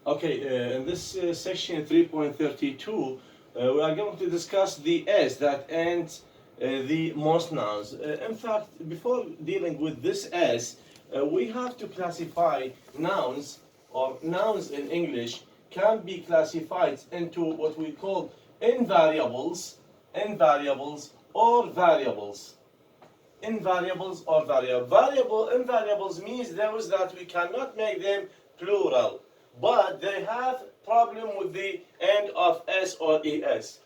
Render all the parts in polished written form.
Okay, in this section 3.32, we are going to discuss the S that ends the most nouns. In fact, before dealing with this S, we have to classify nouns, or nouns in English can be classified into what we call invariables, or variables. Invariables or variable. Invariables means those that we cannot make them plural, but they have problem with the end of S or ES.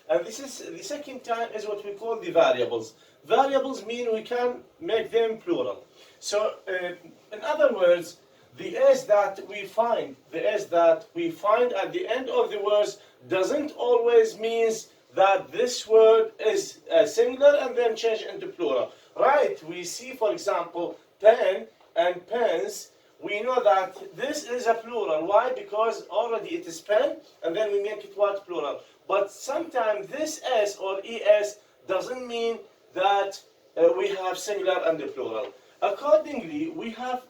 And this is the second time is what we call the variables. Variables mean we can make them plural. So in other words, the S that we find at the end of the words doesn't always means that this word is singular and then change into plural. Right, we see, for example, pen and pens. We know that this is a plural. Why? Because already it is pen, and then we make it what? Plural. But sometimes this S or ES doesn't mean that we have singular and the plural. Accordingly, we have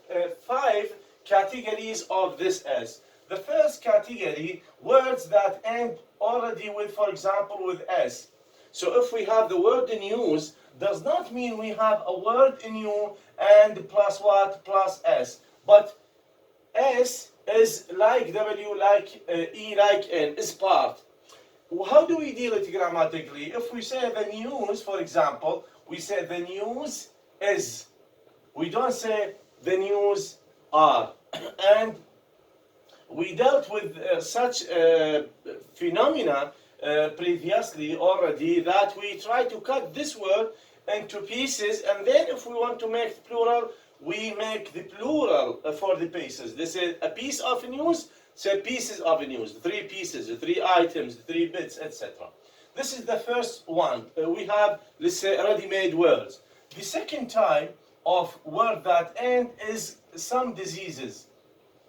5 categories of this S. The first category, words that end already with, for example, with S. So if we have the word in use, does not mean we have a word in you and plus what? Plus S. But S is like W, like E, like N, is part. How do we deal it grammatically? If we say the news, for example, we say the news is. We don't say the news are. And we dealt with such phenomena previously already that we try to cut this word into pieces, and then if we want to make plural, we make the plural for the pieces. This is a piece of news, so pieces of news, 3 pieces, 3 items, 3 bits, etc. This is the first one. We have, let's say, ready-made words. The second type of word that end is some diseases.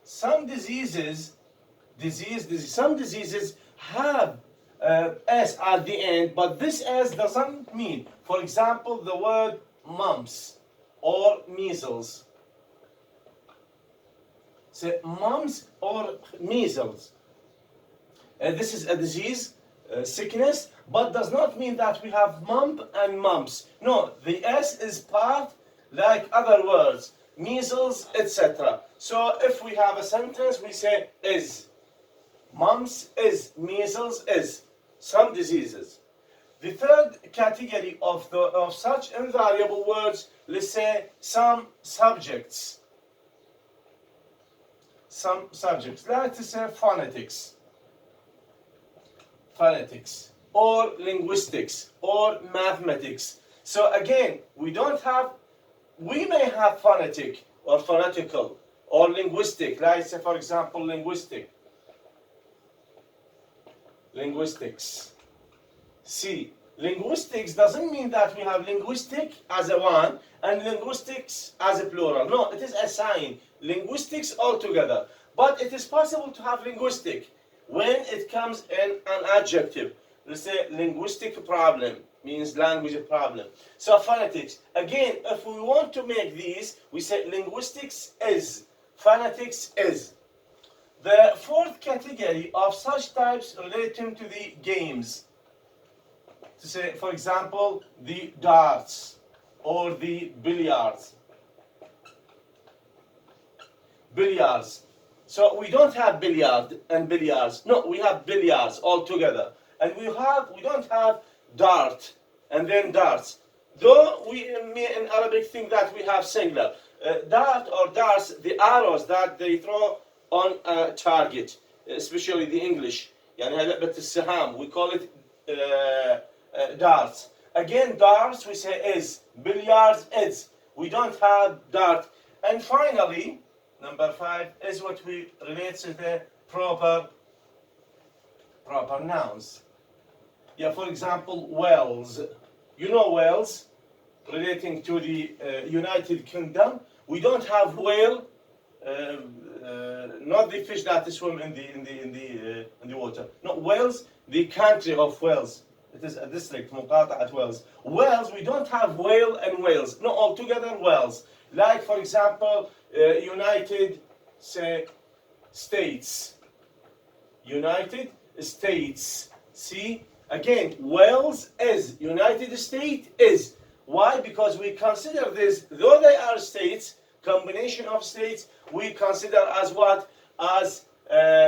Some diseases have S at the end, but this S doesn't mean, for example, the word mumps or measles. So mumps or measles. This is a disease, sickness, but does not mean that we have mump and mumps. No, the S is part like other words, measles, etc. So if we have a sentence, we say is. Mumps is, measles is, some diseases. The third category of such invariable words, let's say some subjects. Some subjects, let's say phonetics, or linguistics, or mathematics. So again, we may have phonetic, or phonetical, or linguistic, like say for example linguistics. See, linguistics doesn't mean that we have linguistic as a one and linguistics as a plural. No, it is a sign. Linguistics altogether. But it is possible to have linguistic when it comes in an adjective. Let's say linguistic problem means language problem. So phonetics. Again, if we want to make these, we say linguistics is, phonetics is. The fourth category of such types relating to the games. To say, for example, the darts or the billiards. Billiards. So we don't have billiard and billiards. No, we have billiards all together. And we don't have dart and then darts. Though we in Arabic think that we have singular. Dart or darts, the arrows that they throw on a target, especially the English. يعني هي لعبة السهام. We call it darts. Again, darts we say is. Billiards is. We don't have dart. And finally, number 5 is what we relate to the proper nouns. Yeah, for example, Wales. You know Wales, relating to the United Kingdom. We don't have whale. Not the fish that swim in the water. No, Wales, the country of Wales. It is a district, مقاطعة Wales. Wales, we don't have whale and Wales. No, altogether Wales. Like, for example, United, say, States. United States. See, again, Wales is, United States is. Why? Because we consider this, though they are states, combination of states, we consider as what? As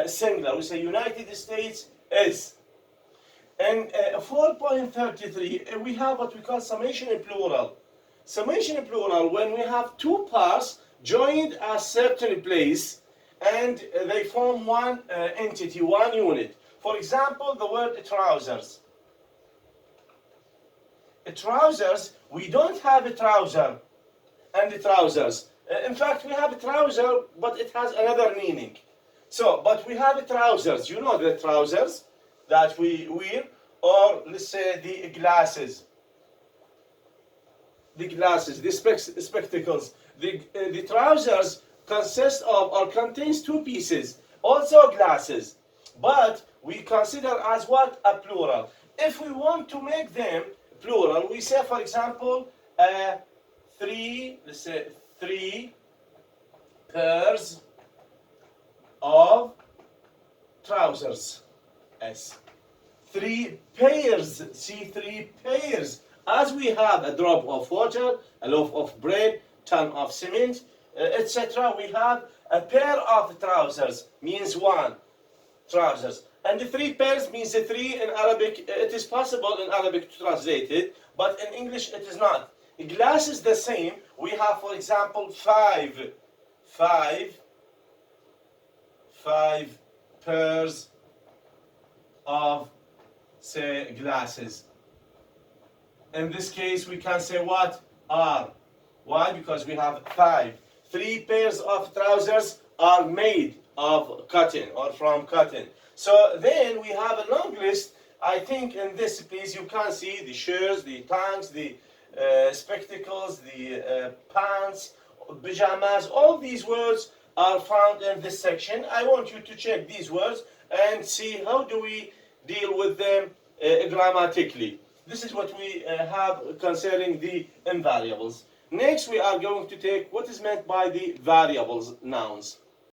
singular. We say United States is. And 4.33, we have what we call summation in plural. Summation in plural, when we have two parts joined at a certain place and they form one entity, one unit. For example, the word trousers. Trousers, we don't have a trouser and the trousers. In fact, we have a trouser, but it has another meaning. So, but we have a trousers. You know the trousers that we wear, or let's say the glasses. The glasses, the spectacles. The trousers consist of or contains two pieces, also glasses. But we consider as what? A plural. If we want to make them plural, we say, for example, let's say three pairs of trousers. S. Three pairs. See, three pairs. As we have a drop of water, a loaf of bread, ton of cement, etc., we have a pair of trousers, means one trousers. And the three pairs means the three in Arabic. It is possible in Arabic to translate it, but in English it is not. Glass is the same. We have, for example, five pairs of, say, glasses. In this case, we can say what? Are. Why? Because we have five. Three pairs of trousers are made of cotton or from cotton. So then we have a long list. I think in this, please, you can see the shirts, the tanks, the spectacles, the pants, pajamas. All these words are found in this section. I want you to check these words and see how do we deal with them grammatically. This is what we have concerning the invariables. Next, we are going to take what is meant by the variables nouns.